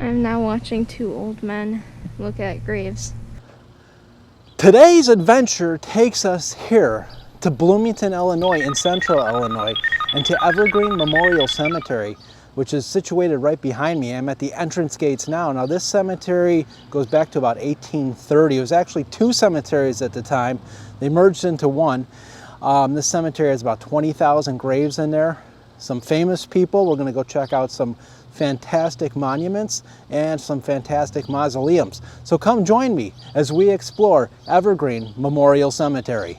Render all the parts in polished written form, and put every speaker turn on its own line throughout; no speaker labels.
I'm now watching two old men look at graves.
Today's adventure takes us here to Bloomington, Illinois, in central Illinois, and to Evergreen Memorial Cemetery, which is situated right behind me. I'm at the entrance gates now. Now this cemetery goes back to about 1830. It was actually two cemeteries at the time. They merged into one. This cemetery has about 20,000 graves in there. Some famous people. We're going to go check out some fantastic monuments and some fantastic mausoleums. So come join me as we explore Evergreen Memorial Cemetery.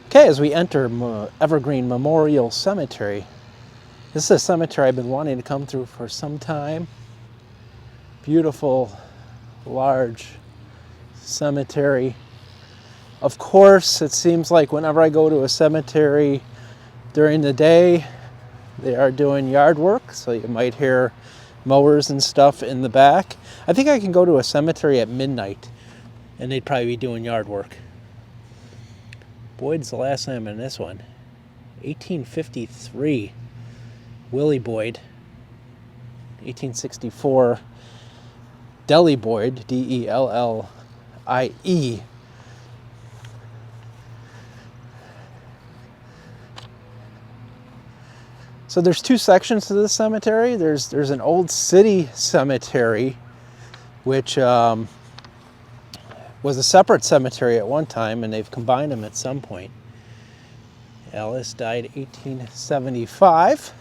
Okay, as we enter Evergreen Memorial Cemetery, this is a cemetery I've been wanting to come through for some time. Beautiful, large cemetery. Of course, it seems like whenever I go to a cemetery during the day, they are doing yard work, so you might hear mowers and stuff in the back. I think I can go to a cemetery at midnight, and they'd probably be doing yard work. Boyd's the last name in this one. 1853. Willie Boyd. 1864. Dellie Boyd. D-E-L-L-I-E. So there's two sections to this cemetery. There's an old city cemetery, which was a separate cemetery at one time, and they've combined them at some point. Alice died 1875.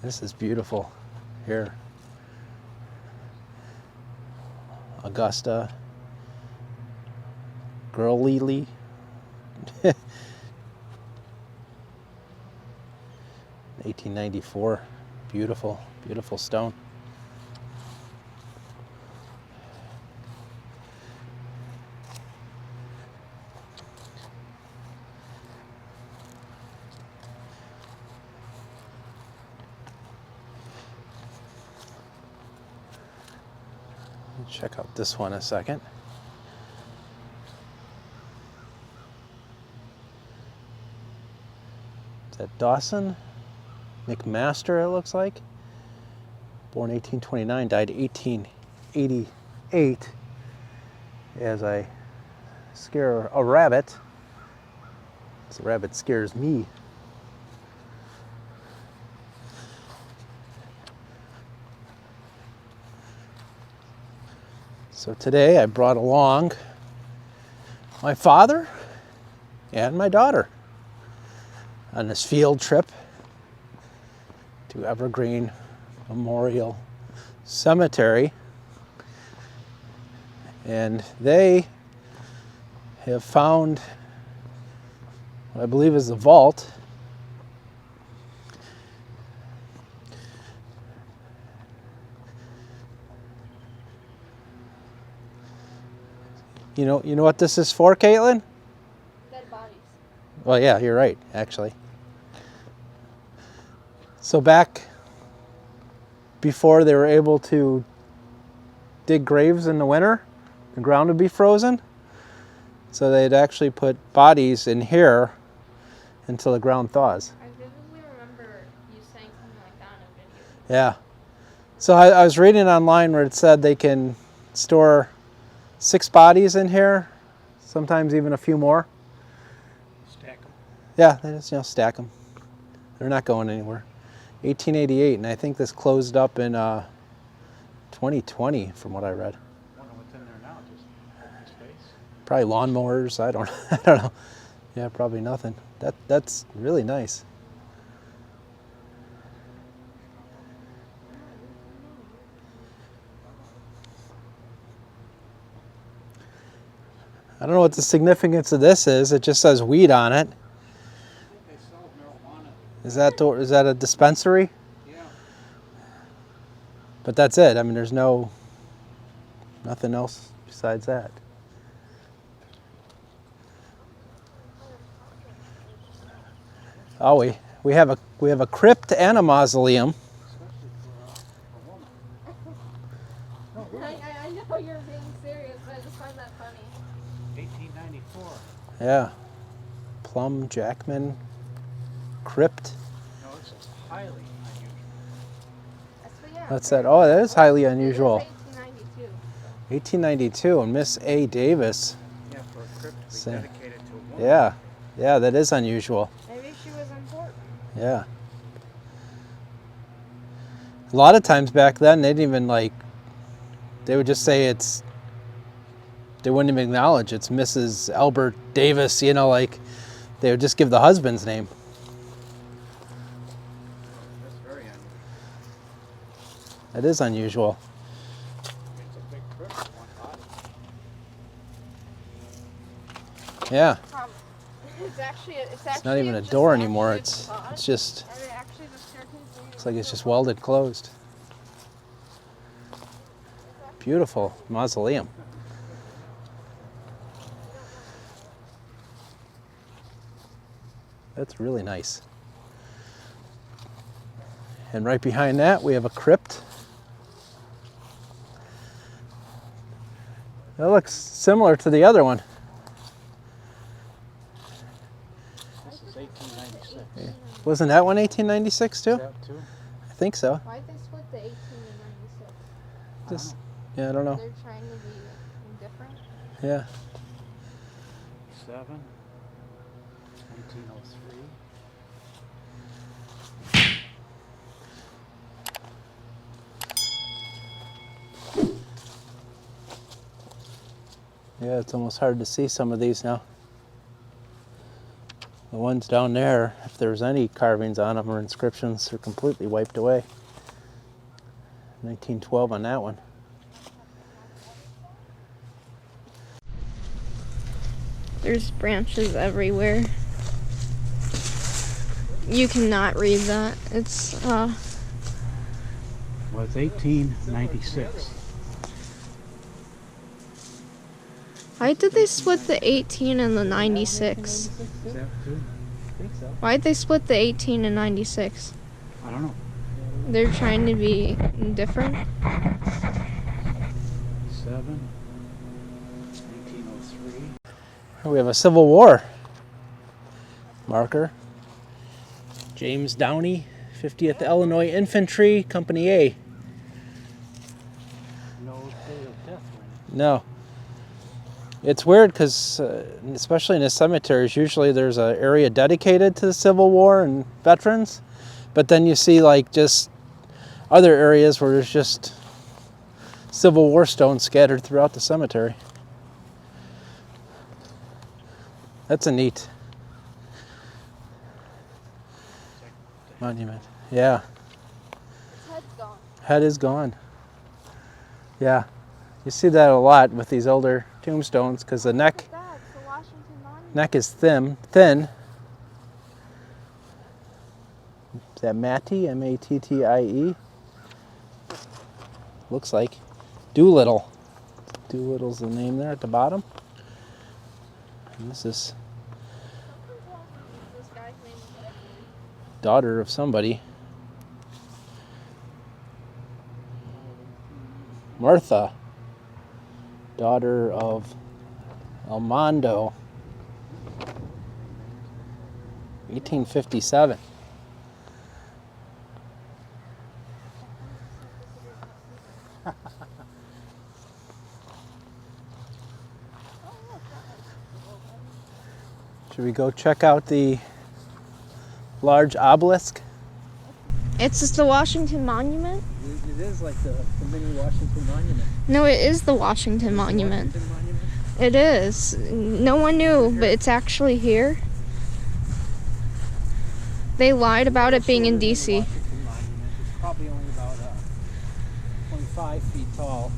This is beautiful here. Augusta. Girl Lily. 1894. Beautiful, beautiful stone. Check out this one a second. Is that Dawson? McMaster, it looks like. Born 1829, died 1888. As I scare a rabbit. This rabbit scares me. So today I brought along my father and my daughter on this field trip to Evergreen Memorial Cemetery, and they have found what I believe is the vault. You know what this is for, Caitlin?
Dead bodies.
Well, yeah, you're right, actually. So back before they were able to dig graves in the winter, the ground would be frozen. So they'd actually put bodies in here until the ground thaws.
I vividly remember you saying something like that in a video.
Yeah. So I was reading online where it said they can store 6 bodies in here, sometimes even a few more.
Stack them.
Yeah, they just stack them. They're not going anywhere. 1888, and I think this closed up in 2020, from what I read.
I wonder what's in there now, just open space.
Probably lawnmowers. I don't know. Yeah, probably nothing. That's really nice. I don't know what the significance of this is. It just says weed on it.
I think they sell marijuana.
Is that a dispensary?
Yeah.
But that's it. I mean, there's nothing else besides that. Oh, we have a crypt and a mausoleum.
I know you're being serious, but I just find that funny.
1894.
Yeah. Plum Jackman crypt.
No, it's highly unusual.
What's that? Oh, that is highly unusual.
1892.
1892, and Miss A. Davis.
Yeah, for a crypt to be
So-
dedicated to a woman.
Yeah, yeah, that is unusual.
Maybe she was important.
Yeah. A lot of times back then, they didn't even they would just say they wouldn't even acknowledge it's Mrs. Albert Davis, they would just give the husband's name.
That's very unusual.
That is unusual.
It's a big crypt with one body.
Yeah,
It's
not even a door anymore. It's just, looks like it's just welded closed. Beautiful mausoleum. That's really nice. And right behind that, we have a crypt. That looks similar to the other one.
This is 1896.
Yeah. Wasn't that one 1896 too?
Is that too?
I think so.
Why'd they split the 18 and 96?
Just, yeah, I don't know.
They're trying to be different.
Yeah.
7, 1903.
Yeah, it's almost hard to see some of these now. The ones down there, if there's any carvings on them or inscriptions, are completely wiped away. 1912 on that one.
There's branches everywhere. You cannot read that. It's
Well, it's 1896.
why did they split the 18 and the 96?
Is that too?
I think so.
Why'd they split the 18 and 96?
I don't know.
They're trying to be different.
7, 1903.
We have a Civil War marker. James Downey, 50th Illinois Infantry, Company A.
No date of death or anything.
No. It's weird because, especially in the cemeteries, usually there's an area dedicated to the Civil War and veterans, but then you see just other areas where there's just Civil War stones scattered throughout the cemetery. That's a neat monument. Yeah,
His head's gone.
head is gone. Yeah, you see that a lot with these older tombstones because the neck
It's the Washington Monument.
neck is thin. Is that Mattie? M-A-T-T-I-E? Looks like. Doolittle. Doolittle's the name there at the bottom. And this is
This guy's name is Evergreen.
daughter of somebody. Martha. Daughter of Almondo. 1857. Should we go check out the large obelisk?
It's just the Washington Monument?
It is like the mini Washington Monument.
No, it is the Washington Monument. It is. No one knew, but it's actually here. They lied about it being in DC.
It's probably only about 25 feet tall.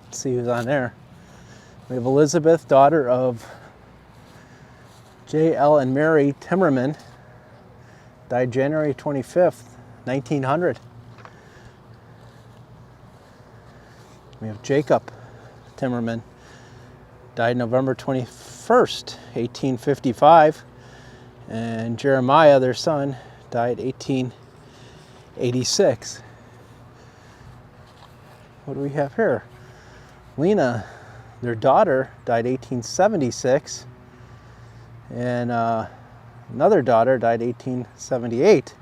Let's see who's on there. We have Elizabeth, daughter of J.L. and Mary Timmerman, died January 25th, 1900. We have Jacob Timmerman, died November 21st, 1855. And Jeremiah, their son, died 1886. What do we have here? Lena, their daughter, died 1876, and another daughter died 1878.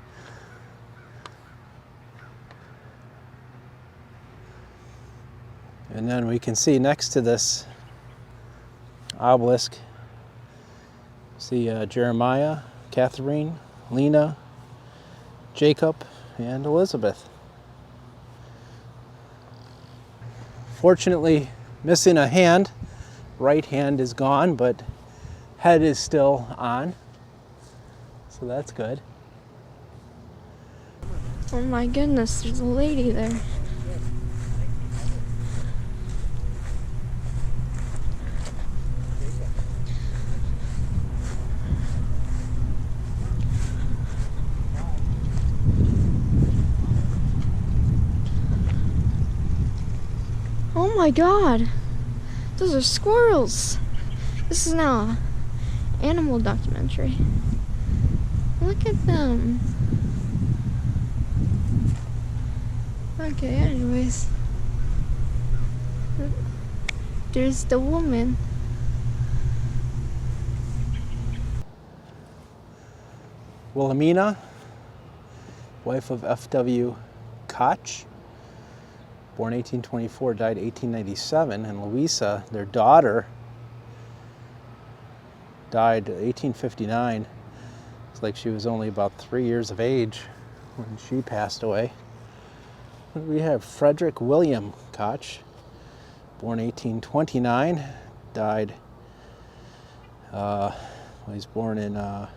And then we can see next to this obelisk, see Jeremiah, Catherine, Lena, Jacob, and Elizabeth. Fortunately, missing a hand. Right hand is gone, but head is still on. So that's good.
Oh my goodness, there's a lady there. Oh my god, those are squirrels. This is now an animal documentary. Look at them. Okay, anyways. There's the woman.
Wilhelmina, wife of F.W. Koch, born 1824, died 1897, and Louisa, their daughter, died 1859. It's like she was only about 3 years of age when she passed away. We have Frederick William Koch, born 1829, died, he was born in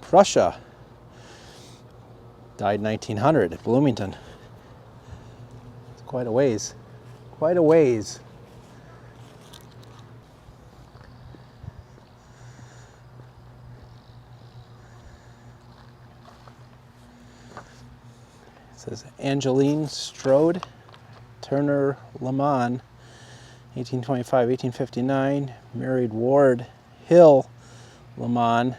Prussia, died 1900 at Bloomington. It's quite a ways, quite a ways. It says Angeline Strode, Turner Lamon, 1825-1859, married Ward Hill Lamon.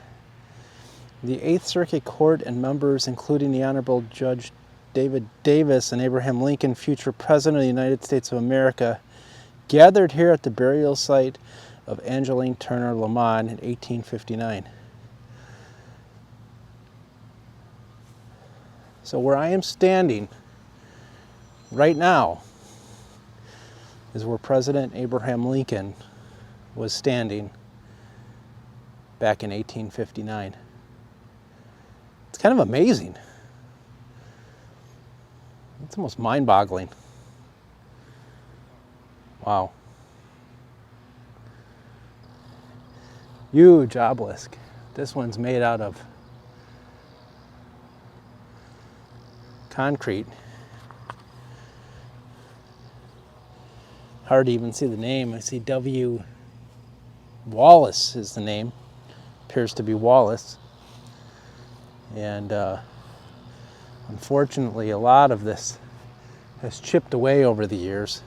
The Eighth Circuit Court and members, including the Honorable Judge David Davis and Abraham Lincoln, future President of the United States of America, gathered here at the burial site of Angeline Turner Lamon in 1859. So where I am standing right now is where President Abraham Lincoln was standing back in 1859. It's kind of amazing. It's almost mind-boggling. Wow. Huge obelisk. This one's made out of concrete. Hard to even see the name. I see W. Wallace is the name. Appears to be Wallace. And unfortunately, a lot of this has chipped away over the years.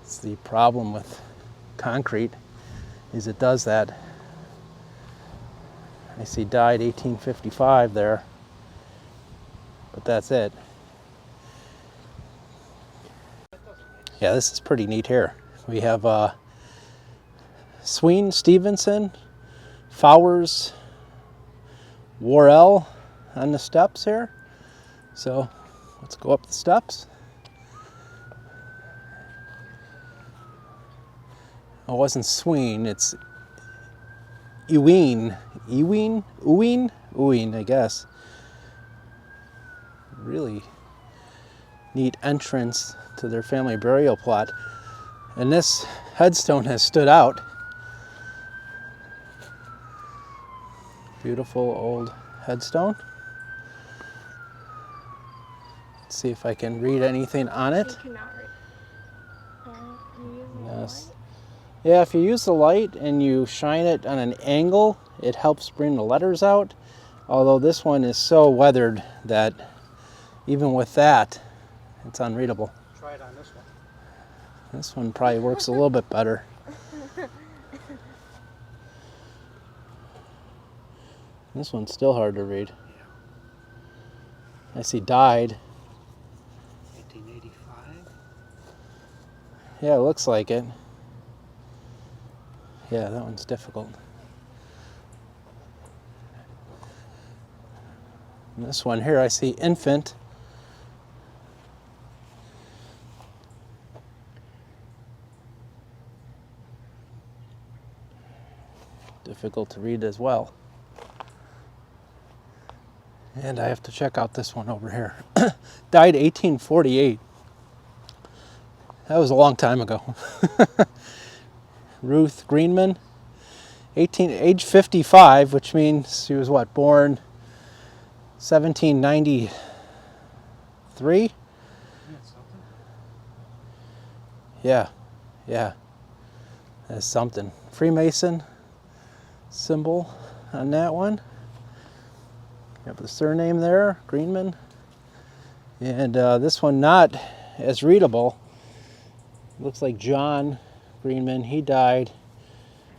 It's the problem with concrete, is it does that. I see died 1855 there, but that's it. Yeah, this is pretty neat here. We have Sween, Stevenson, Fowers, Worrell on the steps here. So let's go up the steps. It wasn't Sween, it's Ewing, I guess. Really neat entrance to their family burial plot. And this headstone has stood out. Beautiful old headstone. Let's see if I can read anything on it.
You cannot read.
Yes. Yeah, if you use the light and you shine it on an angle, it helps bring the letters out. Although this one is so weathered that even with that, it's unreadable.
Try it on this one.
This one probably works a little bit better. This one's still hard to read. I see died Yeah, it looks like it. Yeah, that one's difficult. And this one here, I see infant. Difficult to read as well. And I have to check out this one over here. Died 1848. That was a long time ago. Ruth Greenman, age 55, which means she was what, born 1793? Yeah, that's something. Freemason symbol on that one. You have the surname there, Greenman. And this one not as readable. Looks like John Greenman. He died,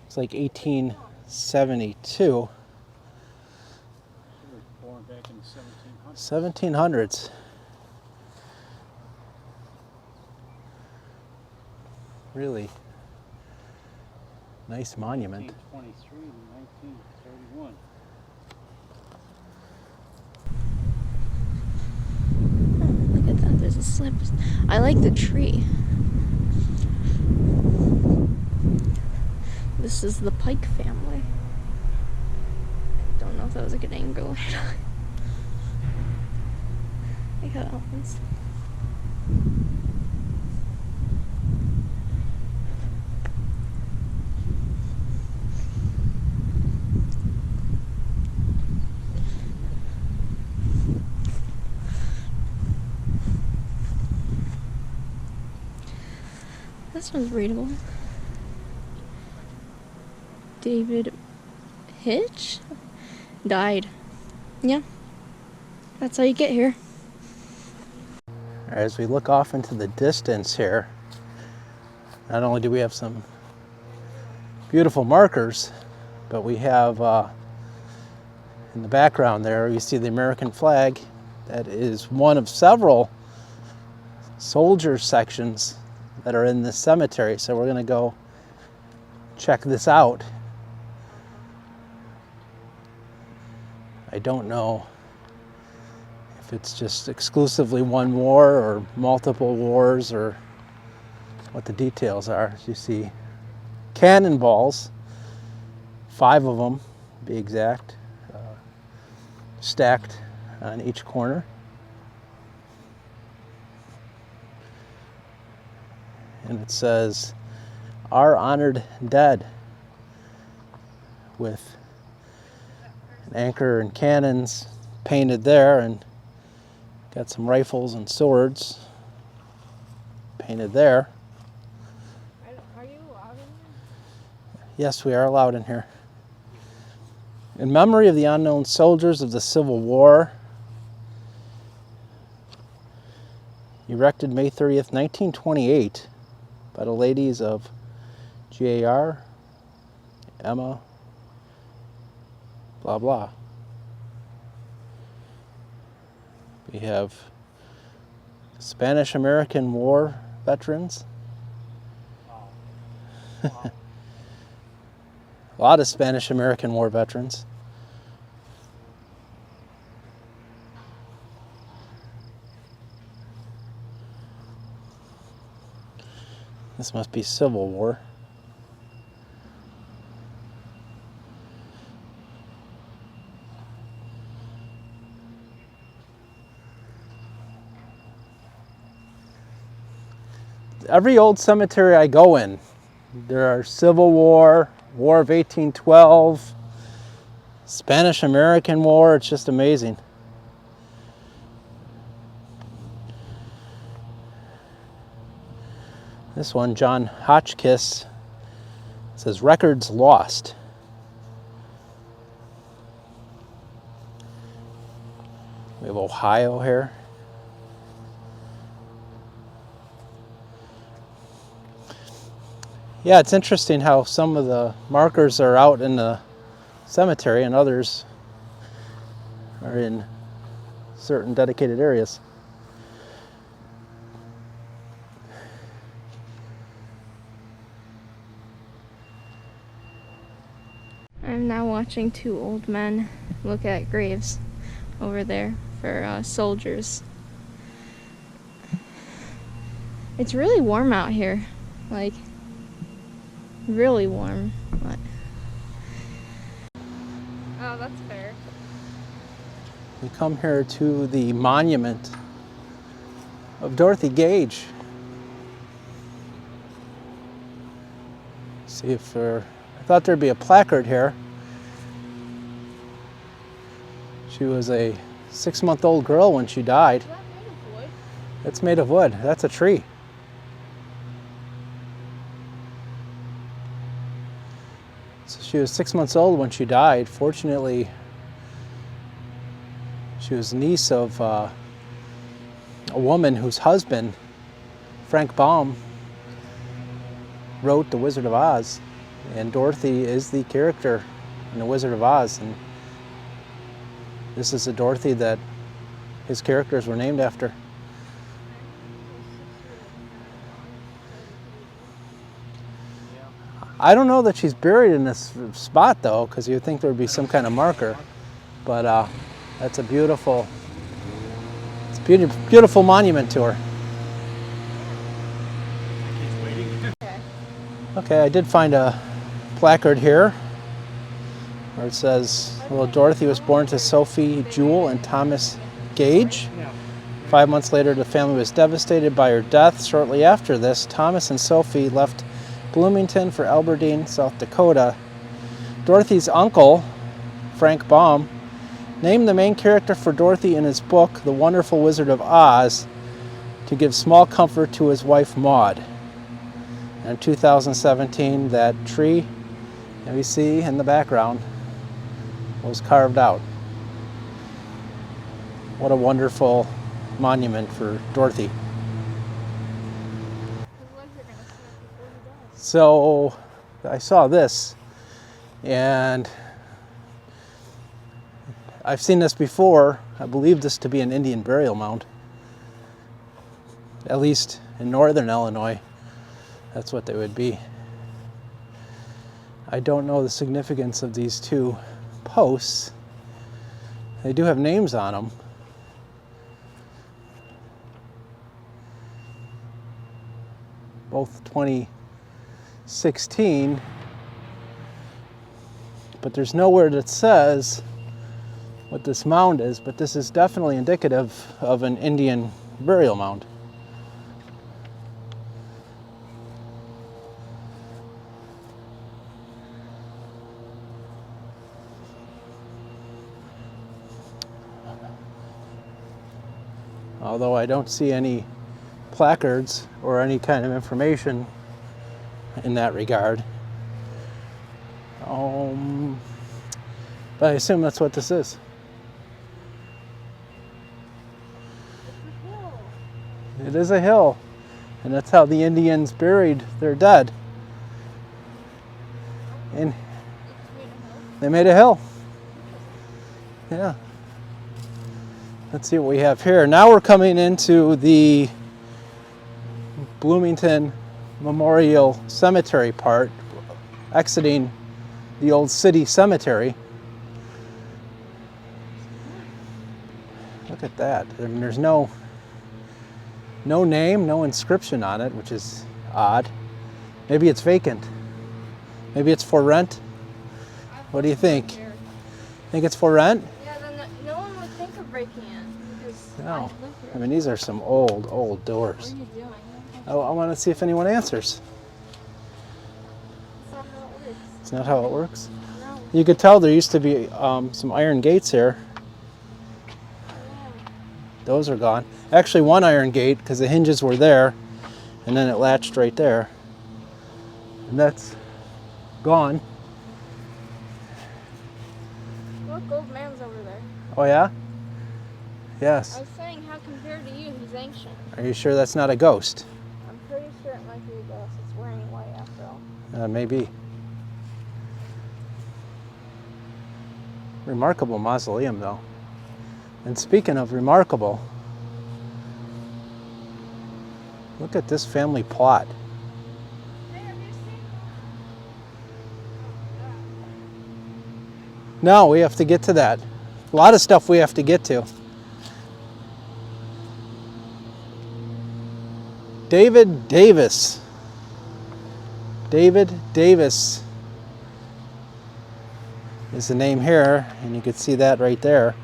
it's like 1872.
Born back in the 1700s.
1700s. Really nice monument.
1923 and 1931.
Look at that, there's a slip. I like the tree. This is the Pike family. Don't know if that was a good angle or not. I got elephants. This one's readable. David Hitch died. Yeah, that's how you get here.
As we look off into the distance here, not only do we have some beautiful markers, but we have in the background there, you see the American flag. That is one of several soldier sections that are in this cemetery. So we're going to go check this out. I don't know if it's just exclusively one war or multiple wars or what the details are. As you see cannonballs, 5 of them to be exact, stacked on each corner. And it says, "Our honored dead," with an anchor and cannons painted there, and got some rifles and swords painted there.
Are you allowed in here?
Yes, we are allowed in here. In memory of the unknown soldiers of the Civil War, erected May 30th, 1928, by the ladies of GAR, Emma, blah blah. We have Spanish-American War veterans.
Wow.
A lot of Spanish-American War veterans. This must be Civil War. Every old cemetery I go in, there are Civil War, War of 1812, Spanish-American War. It's just amazing. This one, John Hotchkiss, says records lost. We have Ohio here. Yeah, it's interesting how some of the markers are out in the cemetery and others are in certain dedicated areas.
now watching two old men look at graves over there for soldiers. It's really warm out here, like really warm. But... oh, that's fair.
We come here to the monument of Dorothy Gage. See if I thought there'd be a placard here. She was a 6-month-old girl when she died.
Is that made of wood?
It's made of wood. That's a tree. So she was 6 months old when she died. Fortunately, she was a niece of a woman whose husband, Frank Baum, wrote The Wizard of Oz, and Dorothy is the character in The Wizard of Oz, and this is the Dorothy that his characters were named after. I don't know that she's buried in this spot though, because you'd think there would be some kind of marker, but that's a beautiful, beautiful monument to her. Okay, I did find a placard here where it says, well, Dorothy was born to Sophie Jewell and Thomas Gage. 5 months later, the family was devastated by her death. Shortly after this, Thomas and Sophie left Bloomington for Evergreen, South Dakota. Dorothy's uncle, Frank Baum, named the main character for Dorothy in his book, The Wonderful Wizard of Oz, to give small comfort to his wife, Maud. In 2017, that tree that we see in the background was carved out. What a wonderful monument for Dorothy. So I saw this, and I've seen this before. I believe this to be an Indian burial mound, at least in northern Illinois. That's what they would be. I don't know the significance of these two posts. They do have names on them. Both 2016, but there's nowhere that says what this mound is, but this is definitely indicative of an Indian burial mound. Although I don't see any placards or any kind of information in that regard. But I assume that's what this is. It is a hill, and that's how the Indians buried their dead. And they made a hill. Yeah. Let's see what we have here. Now we're coming into the Bloomington Memorial Cemetery part, exiting the old city cemetery. Look at that. I mean, there's no name, no inscription on it, which is odd. Maybe it's vacant. Maybe it's for rent. What do you think? Think it's for rent?
Yeah, then no one would think of breaking in because
No. I mean, these are some old
What
doors.
are you doing?
I want to see if anyone answers.
That's not how it works.
It's not how it works.
No.
You could tell there used to be some iron gates here. Those are gone. Actually, one iron gate, because the hinges were there, and then it latched right there. And that's gone.
Look, old man's over there.
Oh yeah?
I
Yes.
was saying, how compared to you, he's ancient.
Are you sure that's not a ghost?
I'm pretty sure it might be a ghost. It's wearing white after all.
Maybe. Remarkable mausoleum, though. And speaking of remarkable, look at this family plot.
Hey, have you seen?
No, we have to get to that. A lot of stuff we have to get to. David Davis. David Davis is the name here, and you can see that right there.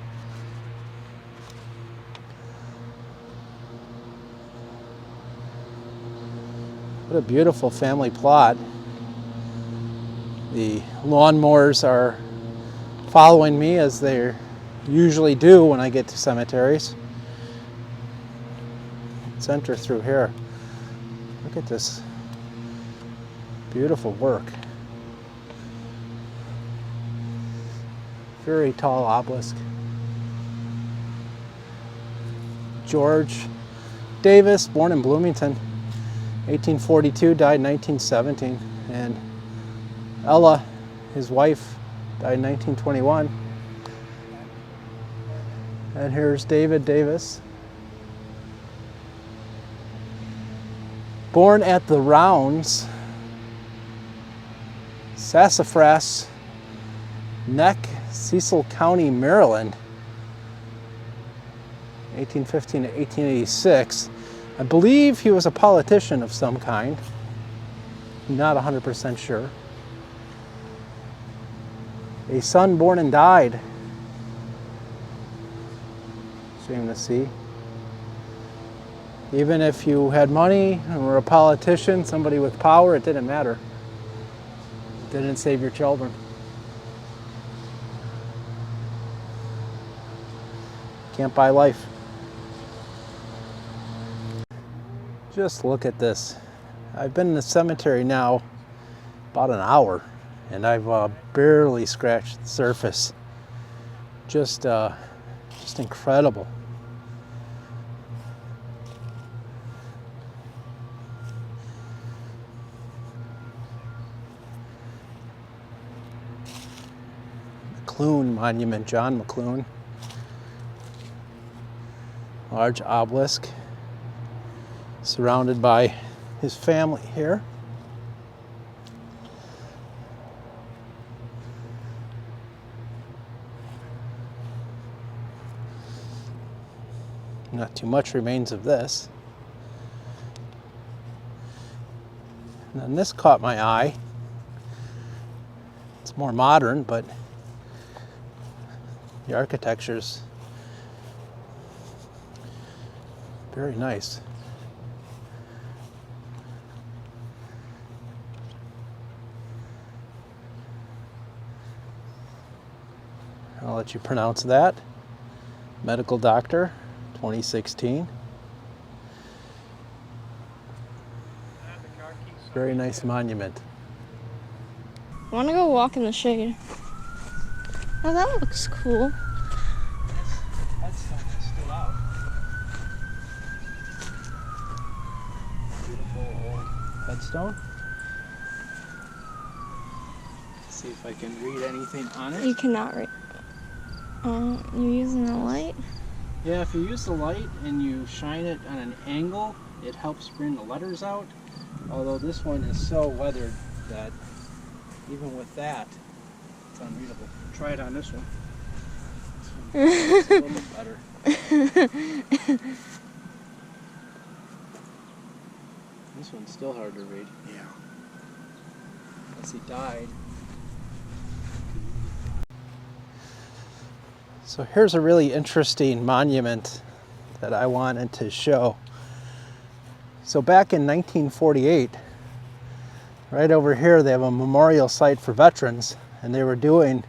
What a beautiful family plot. The lawnmowers are following me as they usually do when I get to cemeteries. Let's enter through here. Look at this beautiful work. Very tall obelisk. George Davis, born in Bloomington, 1842, died in 1917. And Ella, his wife, died in 1921. And here's David Davis. Born at the Rounds, Sassafras Neck, Cecil County, Maryland, 1815 to 1886. I believe he was a politician of some kind. I'm not 100% sure. A son born and died. Shame to see. Even if you had money and were a politician, somebody with power, it didn't matter. It didn't save your children. Can't buy life. Just look at this. I've been in the cemetery now about an hour, and I've barely scratched the surface. Just incredible. McClune Monument, John McClune. Large obelisk surrounded by his family here. Not too much remains of this. And then this caught my eye. It's more modern, but the architecture's very nice. I'll let you pronounce that. Medical Doctor, 2016. Very nice monument.
I want to go walk in the shade. Oh, that looks cool.
Headstone that stood out. Beautiful old headstone. Let's see if I can read anything on it.
You cannot read. You're using the light?
Yeah, if you use the light and you shine it on an angle, it helps bring the letters out. Although this one is so weathered that even with that, it's unreadable. Try it on this one. It's a little bit better. This one's still hard to read. Yeah. Unless he died. So here's a really interesting monument that I wanted to show. So back in 1948, right over here they have a memorial site for veterans, and they were doing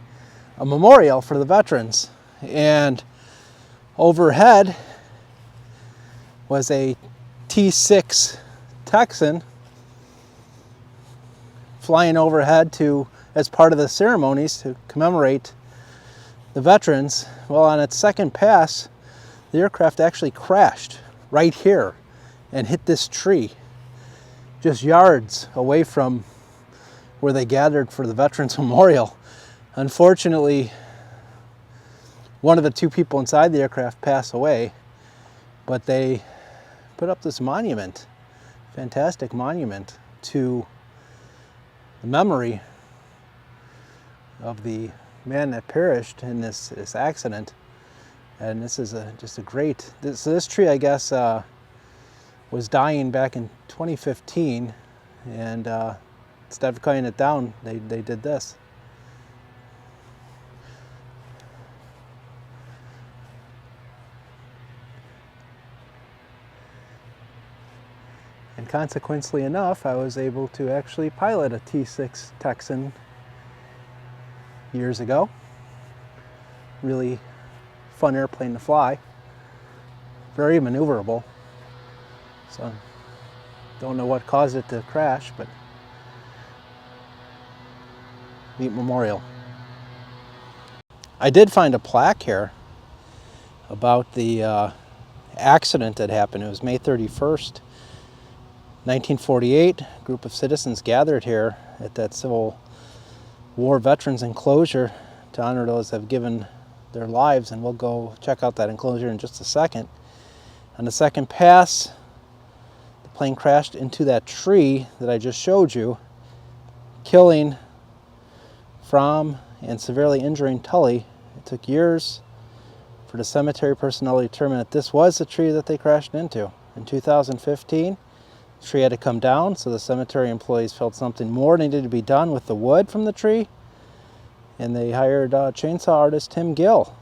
a memorial for the veterans. And overhead was a T-6 Texan flying overhead as part of the ceremonies to commemorate the veterans. Well, on its second pass, the aircraft actually crashed right here and hit this tree just yards away from where they gathered for the Veterans Memorial. Unfortunately, one of the two people inside the aircraft passed away, but they put up this monument, fantastic monument, to the memory of the man that perished in this accident. And this is just a great, this tree, I guess, was dying back in 2015, and instead of cutting it down, they did this. And consequently enough, I was able to actually pilot a T6 Texan years ago. Really fun airplane to fly. Very maneuverable. So, don't know what caused it to crash, but neat memorial. I did find a plaque here about the accident that happened. It was May 31st, 1948. A group of citizens gathered here at that Civil War Veterans Enclosure to honor those that have given their lives, and we'll go check out that enclosure in just a second. On the second pass, the plane crashed into that tree that I just showed you, killing Fromm and severely injuring Tully. It took years for the cemetery personnel to determine that this was the tree that they crashed into. In 2015, the tree had to come down, so the cemetery employees felt something more needed to be done with the wood from the tree, and they hired chainsaw artist Tim Gill,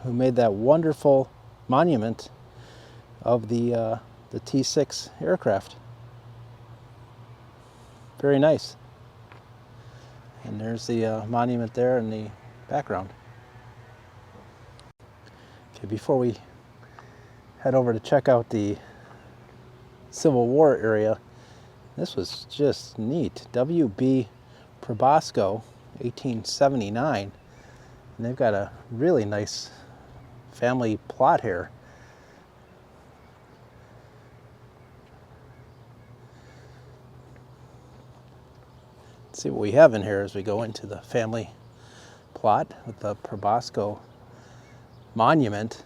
who made that wonderful monument of the T6 aircraft. Very nice. And there's the monument there in the background. Okay, before we head over to check out the Civil War area, this was just neat. W.B. Probosco, 1879. And they've got a really nice family plot here. Let's see what we have in here as we go into the family plot with the Probosco monument.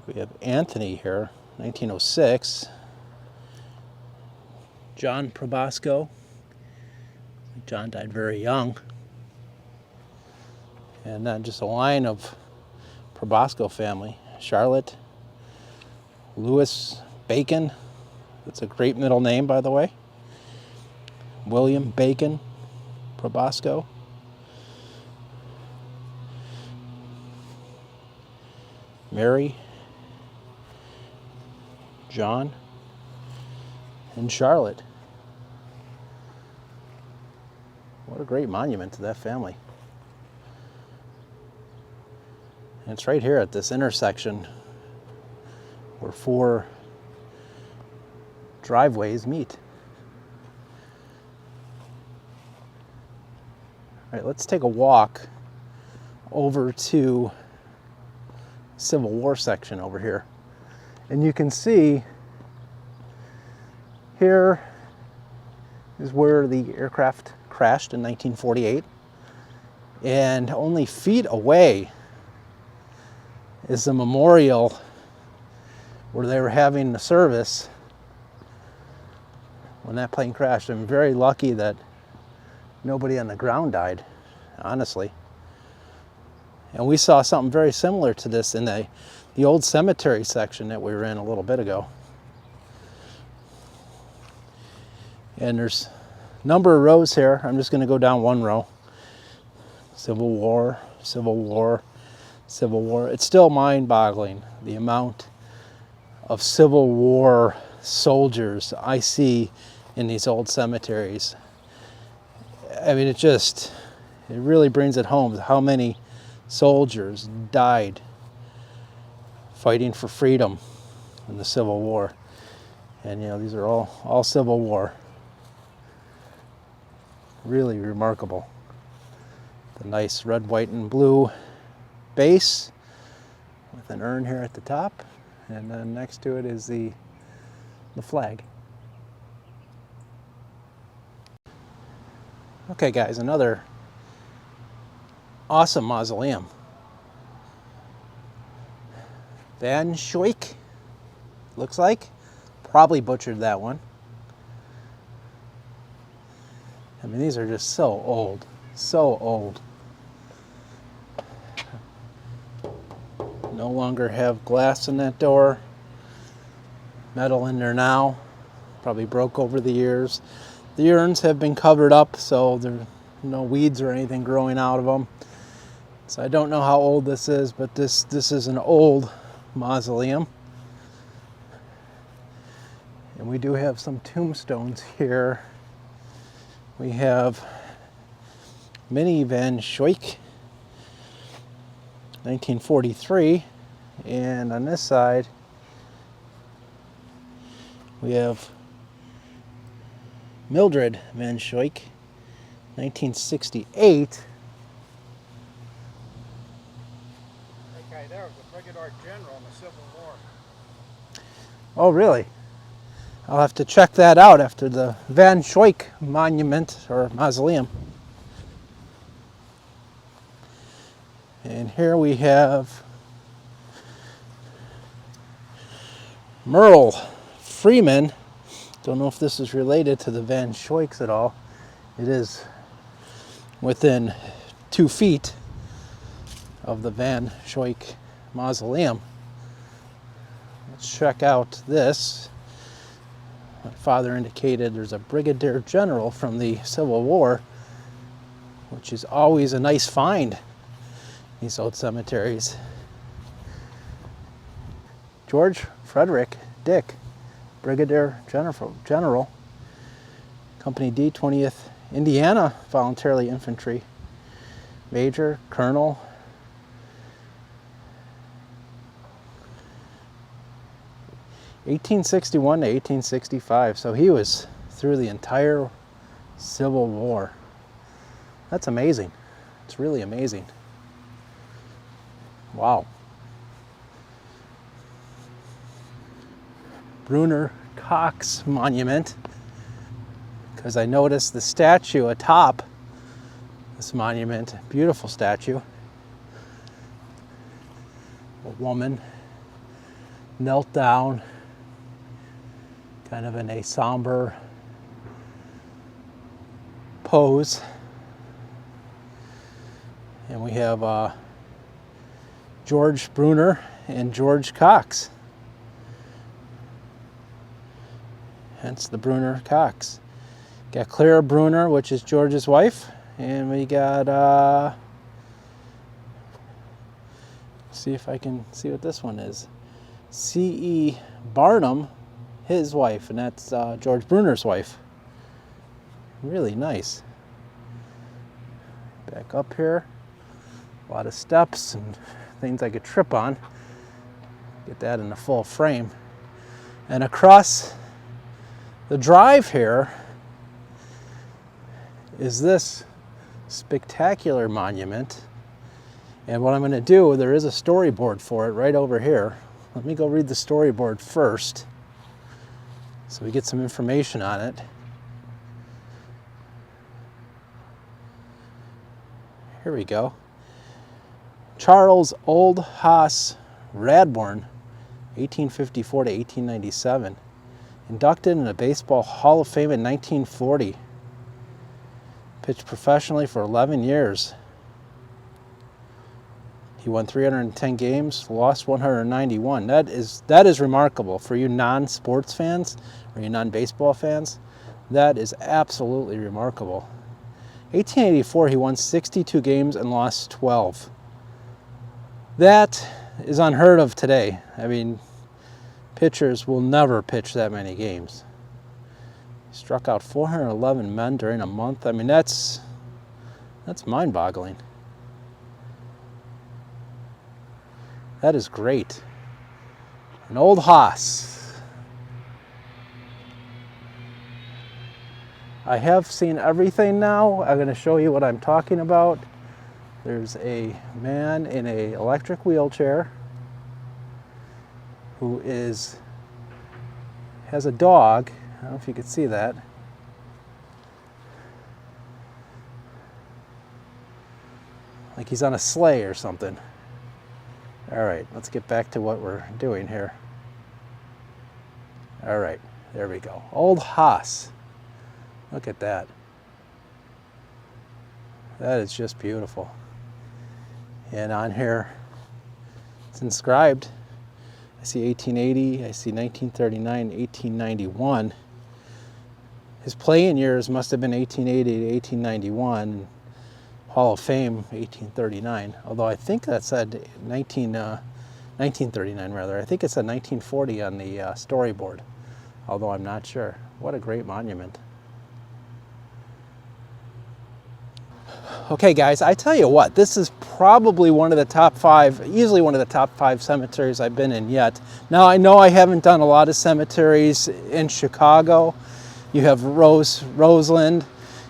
We have Anthony here, 1906. John Probosco. John died very young. And then just a line of Probosco family. Charlotte, Louis Bacon. That's a great middle name, by the way. William Bacon Probosco. Mary, John, and Charlotte. What a great monument to that family. And it's right here at this intersection where four driveways meet. All right, let's take a walk over to Civil War section over here. And you can see here is where the aircraft crashed in 1948. And only feet away is the memorial where they were having the service when that plane crashed. I'm very lucky that nobody on the ground died, honestly. And we saw something very similar to this in the old cemetery section that we were in a little bit ago. And there's a number of rows here. I'm just going to go down one row. Civil War, Civil War, Civil War. It's still mind-boggling, the amount of Civil War soldiers I see in these old cemeteries. I mean, it really brings it home how many soldiers died fighting for freedom in the Civil War. And you know, these are all Civil War. Really remarkable. The nice red, white, and blue base with an urn here at the top, and then next to it is the flag. Okay guys, another awesome mausoleum. Van Schoik, looks like. Probably butchered that one. I mean, these are just so old, so old. No longer have glass in that door. Metal in there now. Probably broke over the years. The urns have been covered up, so there's no weeds or anything growing out of them. So I don't know how old this is, but this is an old mausoleum. And we do have some tombstones here. We have Minnie Van Schuyck, 1943, and on this side we have Mildred Van Schuyck, 1968.
That guy there was a brigadier general in the Civil War.
Oh, really? I'll have to check that out after the Van Schuyck monument or mausoleum. And here we have Merle Freeman. Don't know if this is related to the Van Schuycks at all. It is within 2 feet of the Van Schuyck mausoleum. Let's check out this. My father indicated there's a brigadier general from the Civil War, which is always a nice find in these old cemeteries. George Frederick Dick, Brigadier General, Company D, 20th Indiana Voluntarily Infantry, Major, Colonel. (1861 to 1865). So he was through the entire Civil War. That's amazing. It's really amazing. Wow. Brunner Cox Monument, because I noticed the statue atop this monument, beautiful statue. A woman knelt down, kind of in a somber pose. And we have George Brunner and George Cox. Hence the Brunner Cox. Got Clara Brunner, which is George's wife, and we got see if I can see what this one is. C.E. Barnum, his wife, and that's George Brunner's wife. Really nice. Back up here, a lot of steps and things I could trip on. Get that in the full frame. And across the drive here is this spectacular monument. And what I'm going to do, there is a storyboard for it right over here. Let me go read the storyboard first so we get some information on it. Here we go. Charles Oldhouse Radbourne, 1854 to 1897. Inducted in the Baseball Hall of Fame in 1940. Pitched professionally for 11 years. He won 310 games, lost 191. That is remarkable for you non-sports fans or you non-baseball fans. That is absolutely remarkable. 1884, he won 62 games and lost 12. That is unheard of today. I mean, pitchers will never pitch that many games. He struck out 411 men during a month. I mean, that's mind-boggling. That is great. An old hoss. I have seen everything now. I'm going to show you what I'm talking about. There's a man in an electric wheelchair who has a dog. I don't know if you could see that. Like he's on a sleigh or something. All right, let's get back to what we're doing here. All right, there we go. Old hoss. Look at that. That is just beautiful. And on here, it's inscribed. I see 1880, I see 1939, 1891. His playing years must have been 1880 to 1891. Hall of Fame, 1839. Although I think that said 1939 rather. I think it said 1940 on the storyboard. Although I'm not sure. What a great monument. Okay guys, I tell you what, this is probably one of the top 5, easily one of the top 5 cemeteries I've been in yet. Now I know I haven't done a lot of cemeteries in Chicago. You have Roseland,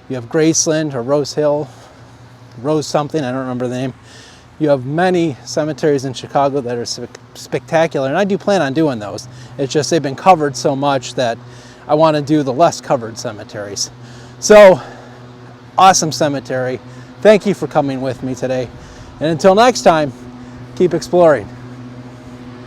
you have Graceland or Rose Hill, Rose something, I don't remember the name. You have many cemeteries in Chicago that are spectacular, and I do plan on doing those. It's just they've been covered so much that I want to do the less covered cemeteries. So, awesome cemetery. Thank you for coming with me today. And until next time, keep exploring.